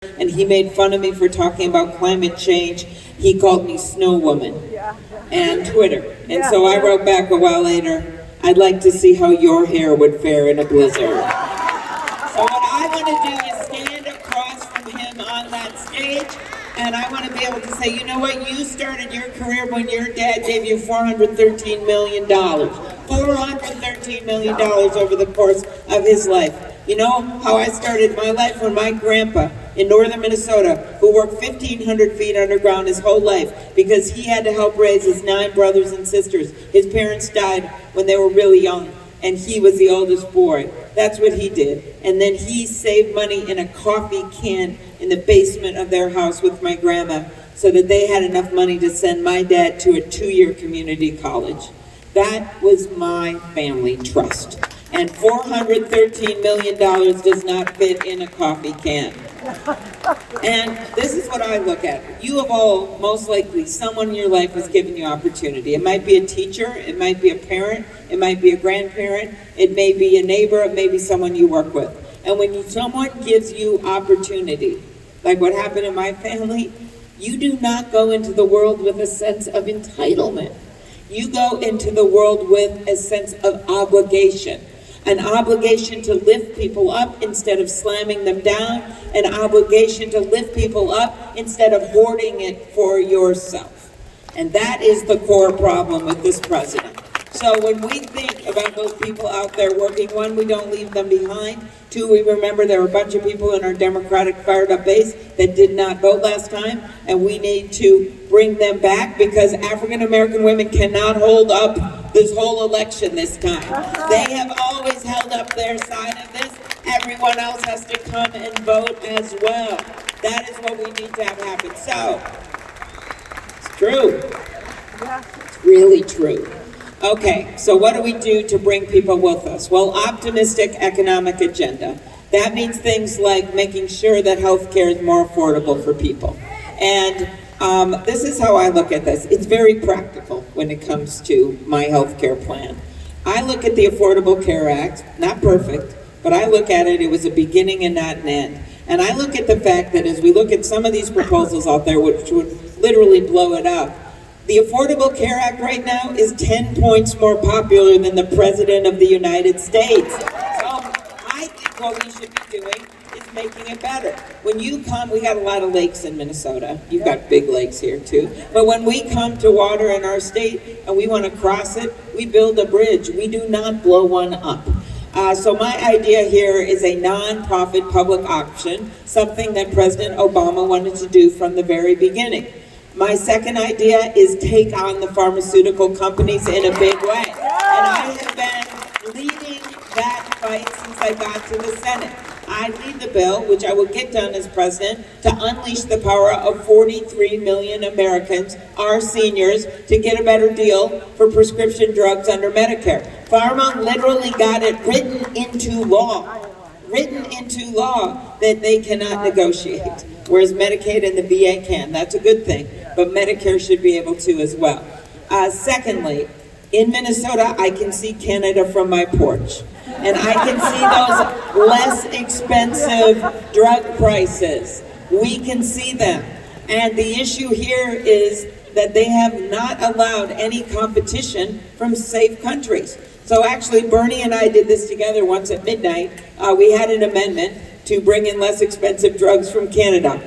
and he made fun of me for talking about climate change. He called me Snow Woman and Twitter. And so I wrote back a while later, I'd like to see how your hair would fare in a blizzard. So what I want to do is stand across from him on that stage, and I want to be able to say, you know what, you started your career when your dad gave you $413 million. $413 million over the course of his life. You know how I started my life? When my grandpa in northern Minnesota, who worked 1,500 feet underground his whole life because he had to help raise his 9 brothers and sisters. His parents died when they were really young, and he was the oldest boy. That's what he did. And then he saved money in a coffee can in the basement of their house with my grandma so that they had enough money to send my dad to a 2-year community college. That was my family trust. And $413 million does not fit in a coffee can. And this is what I look at. You have all, most likely, someone in your life has given you opportunity. It might be a teacher, it might be a parent, it might be a grandparent, it may be a neighbor, it may be someone you work with. And when someone gives you opportunity, like what happened in my family, you do not go into the world with a sense of entitlement. You go into the world with a sense of obligation. An obligation to lift people up instead of slamming them down. An obligation to lift people up instead of hoarding it for yourself. And that is the core problem with this president. So when we think about those people out there working, 1, we don't leave them behind. 2, we remember there were a bunch of people in our Democratic fired up base that did not vote last time, and we need to bring them back because African American women cannot hold up this whole election this time. They have always held up their side of this. Everyone else has to come and vote as well. That is what we need to have happen. So, it's true. It's really true. Okay, so what do we do to bring people with us? Well, optimistic economic agenda. That means things like making sure that health care is more affordable for people. And this is how I look at this. It's very practical when it comes to my health care plan. I look at the Affordable Care Act, not perfect, but I look at it, it was a beginning and not an end. And I look at the fact that as we look at some of these proposals out there, which would literally blow it up, the Affordable Care Act right now is 10 points more popular than the President of the United States. So I think what we should be doing is making it better. When you come, we got a lot of lakes in Minnesota. You've got big lakes here too. But when we come to water in our state and we want to cross it, we build a bridge. We do not blow one up. So my idea here is a non-profit public auction, something that President Obama wanted to do from the very beginning. My second idea is take on the pharmaceutical companies in a big way. And I have been leading that fight since I got to the Senate. I lead the bill, which I will get done as president, to unleash the power of 43 million Americans, our seniors, to get a better deal for prescription drugs under Medicare. Pharma literally got it written into law that they cannot negotiate, whereas Medicaid and the VA can. That's a good thing, but Medicare should be able to as well. Secondly, in Minnesota, I can see Canada from my porch. And I can see those less expensive drug prices. We can see them. And the issue here is that they have not allowed any competition from safe countries. So actually, Bernie and I did this together once at midnight. We had an amendment to bring in less expensive drugs from Canada.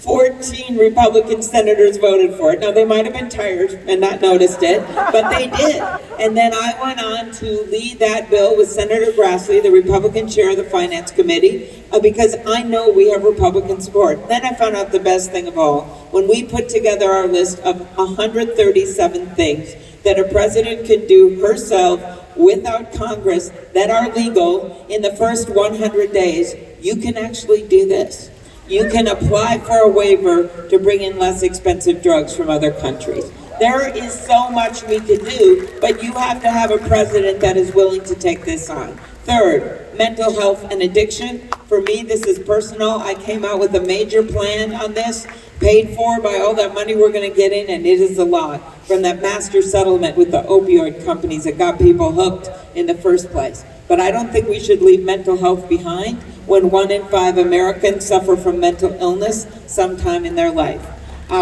14 Republican senators voted for it. Now, they might have been tired and not noticed it, but they did. And then I went on to lead that bill with Senator Grassley, the Republican chair of the Finance Committee, because I know we have Republican support. Then I found out the best thing of all. When we put together our list of 137 things that a president can do herself without Congress that are legal in the first 100 days, you can actually do this. You can apply for a waiver to bring in less expensive drugs from other countries. There is so much we could do, but you have to have a president that is willing to take this on. Third, mental health and addiction. For me, this is personal. I came out with a major plan on this, paid for by all that money we're going to get in, and it is a lot, from that master settlement with the opioid companies that got people hooked in the first place. But I don't think we should leave mental health behind. when 1 in 5 Americans suffer from mental illness sometime in their life.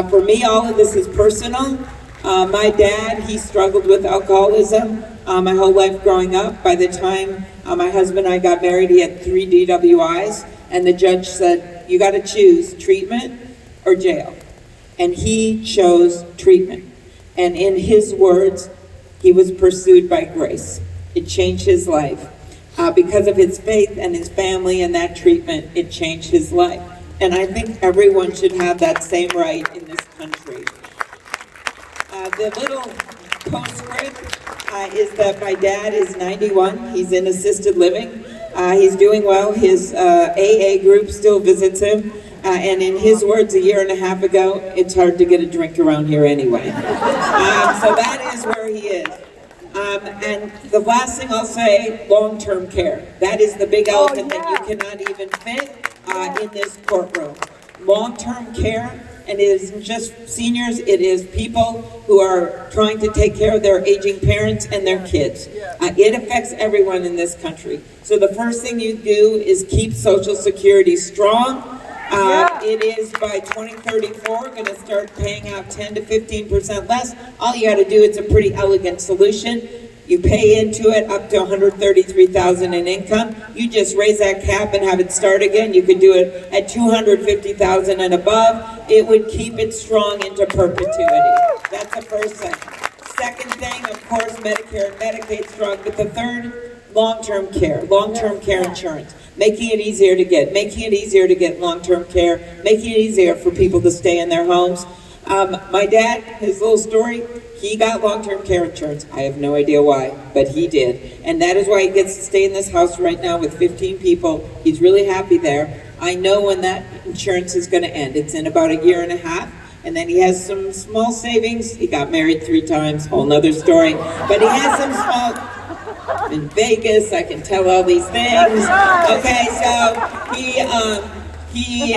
For me, all of this is personal. My dad, he struggled with alcoholism my whole life growing up. By the time my husband and I got married, he had 3 DWIs, and the judge said, you got to choose treatment or jail. And he chose treatment. And in his words, he was pursued by grace. It changed his life. Because of his faith and his family and that treatment, it changed his life. And I think everyone should have that same right in this country. The little postscript is that my dad is 91. He's in assisted living. He's doing well. His AA group still visits him. And in his words, 1.5 years ago, it's hard to get a drink around here anyway. So that is where he is. And the last thing I'll say, long-term care. That is the big elephant that you cannot even fit in this courtroom. Long-term care, and it isn't just seniors, it is people who are trying to take care of their aging parents and their kids. It affects everyone in this country. So the first thing you do is keep Social Security strong. It is by 2034 going to start paying out 10 to 15% less. All you got to do, it's a pretty elegant solution. You pay into it up to $133,000 in income. You just raise that cap and have it start again. You could do it at $250,000 and above. It would keep it strong into perpetuity. That's the first thing. Second thing, of course, Medicare and Medicaid strong. But the third, long-term care insurance. Making it easier to get long-term care, making it easier for people to stay in their homes. My dad, his little story, he got long-term care insurance. I have no idea why, but he did. And that is why he gets to stay in this house right now with 15 people. He's really happy there. I know when that insurance is going to end. It's in about 1.5 years. And then he has some small savings. He got married 3 times, whole nother story. But he has some small... In Vegas, I can tell all these things. Okay, so he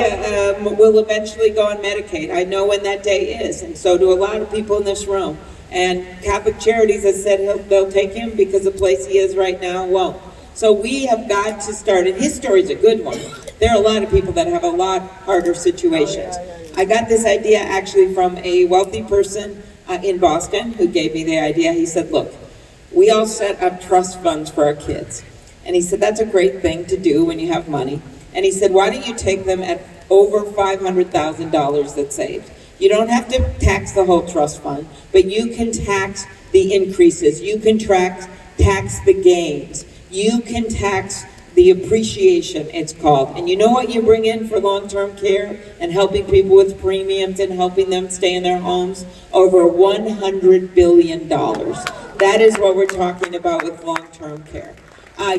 will eventually go on Medicaid. I know when that day is, and so do a lot of people in this room. And Catholic Charities has said they'll take him because the place he is right now won't. So we have got to start, and his story's a good one. There are a lot of people that have a lot harder situations. I got this idea actually from a wealthy person in Boston who gave me the idea. He said, look, we all set up trust funds for our kids. And he said, that's a great thing to do when you have money. And he said, why don't you take them at over $500,000 that's saved? You don't have to tax the whole trust fund, but you can tax the increases. You can tax the gains. You can tax the appreciation, it's called. And you know what you bring in for long-term care and helping people with premiums and helping them stay in their homes? Over $100 billion. That is what we're talking about with long-term care.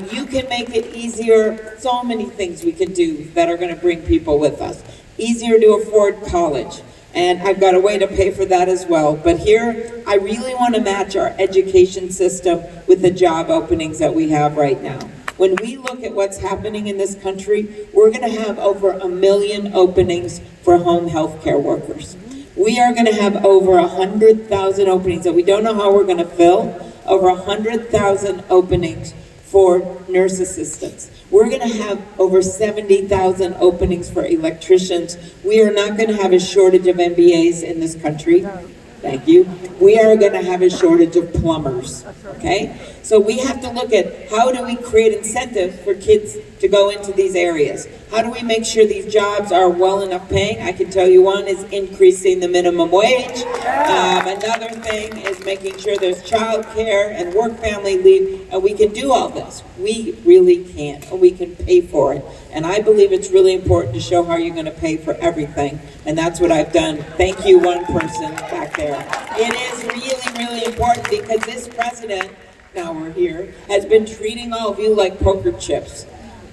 You can make it easier. So many things we can do that are going to bring people with us. Easier to afford college. And I've got a way to pay for that as well. But here, I really want to match our education system with the job openings that we have right now. When we look at what's happening in this country, we're going to have over 1 million openings for home health care workers. We are going to have over 100,000 openings that we don't know how we're going to fill. Over 100,000 openings for nurse assistants. We're going to have over 70,000 openings for electricians. We are not going to have a shortage of MBAs in this country. Thank you. We are going to have a shortage of plumbers, okay? So we have to look at how do we create incentives for kids to go into these areas? How do we make sure these jobs are well enough paying? I can tell you one is increasing the minimum wage. Another thing is making sure there's child care and work family leave, and we can do all this. We really can, and we can pay for it. And I believe it's really important to show how you're going to pay for everything, and that's what I've done. Thank you, one person back there. It is really, really important because this president, now we're here, has been treating all of you like poker chips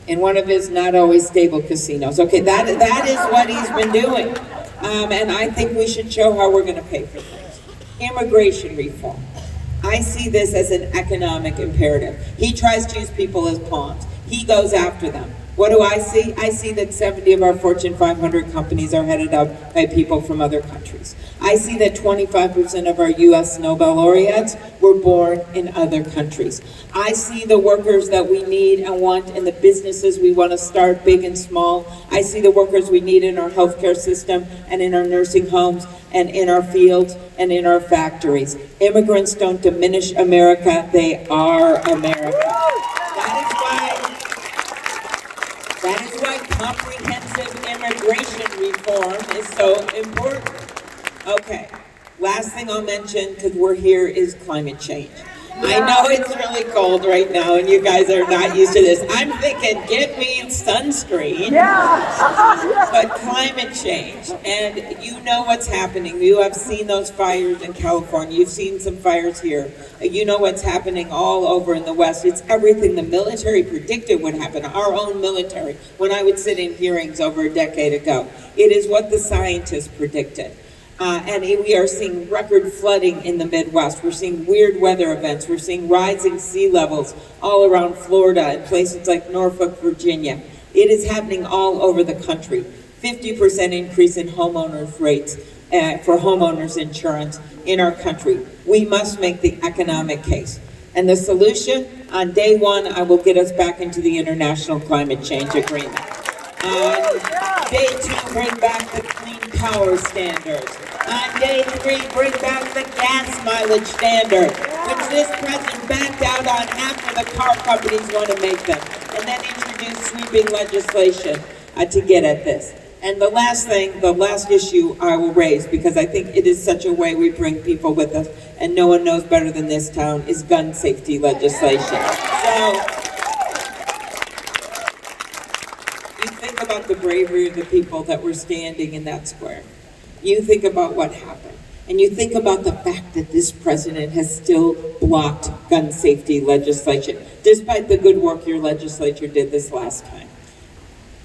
in one of his not always stable casinos. Okay, that is what he's been doing. And I think we should show how we're going to pay for things. Immigration reform. I see this as an economic imperative. He tries to use people as pawns. He goes after them. What do I see? I see that 70 of our Fortune 500 companies are headed up by people from other countries. I see that 25% of our U.S. Nobel laureates were born in other countries. I see the workers that we need and want in the businesses we want to start, big and small. I see the workers we need in our healthcare system and in our nursing homes and in our fields and in our factories. Immigrants don't diminish America, they are America. That is why comprehensive immigration reform is so important. Okay, last thing I'll mention, because we're here, is climate change. I know it's really cold right now and you guys are not used to this. I'm thinking, get me sunscreen. But climate change, and you know what's happening. You have seen those fires in California. You've seen some fires here. You know what's happening all over in the West. It's everything the military predicted would happen, our own military, when I would sit in hearings over a decade ago. It is what the scientists predicted. And we are seeing record flooding in the Midwest. We're seeing weird weather events. We're seeing rising sea levels all around Florida and places like Norfolk, Virginia. It is happening all over the country. 50% increase in homeowners rates for homeowners insurance in our country. We must make the economic case. And the solution, on day one, I will get us back into the International Climate Change Agreement. On day two, bring back the Clean Power Standards. On day three, bring back the gas mileage standard, which this president backed out on after the car companies want to make them, and then introduce sweeping legislation to get at this. And the last thing, the last issue I will raise, because I think it is such a way we bring people with us, and no one knows better than this town, is gun safety legislation. So, you think about the bravery of the people that were standing in that square. You think about what happened. And you think about the fact that this president has still blocked gun safety legislation, despite the good work your legislature did this last time.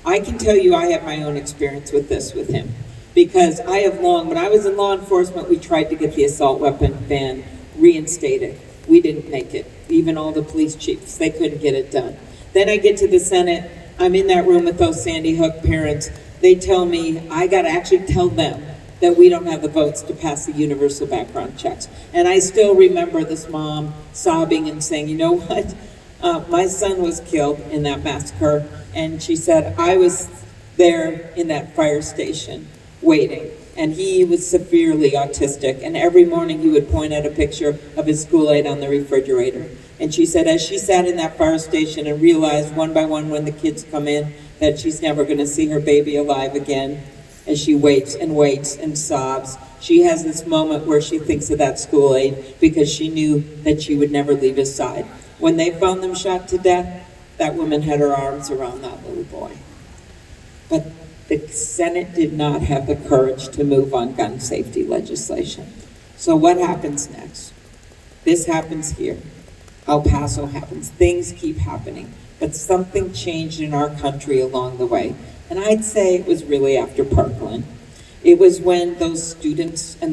I can tell you I have my own experience with this with him. Because when I was in law enforcement, we tried to get the assault weapon ban reinstated. We didn't make it. Even all the police chiefs, they couldn't get it done. Then I get to the Senate, I'm in that room with those Sandy Hook parents. They tell me, I gotta actually tell them that we don't have the votes to pass the universal background checks. And I still remember this mom sobbing and saying, you know what? My son was killed in that massacre. And she said, I was there in that fire station waiting. And he was severely autistic. And every morning he would point at a picture of his school aid on the refrigerator. And she said, as she sat in that fire station and realized one by one when the kids come in that she's never gonna see her baby alive again, as she waits and sobs, she has this moment where she thinks of that school aide because she knew that she would never leave his side. When they found them shot to death, that woman had her arms around that little boy. But the Senate did not have the courage to move on gun safety legislation. So what happens next? This happens here. El Paso happens. Things keep happening. But something changed in our country along the way. And I'd say it was really after Parkland. It was when those students and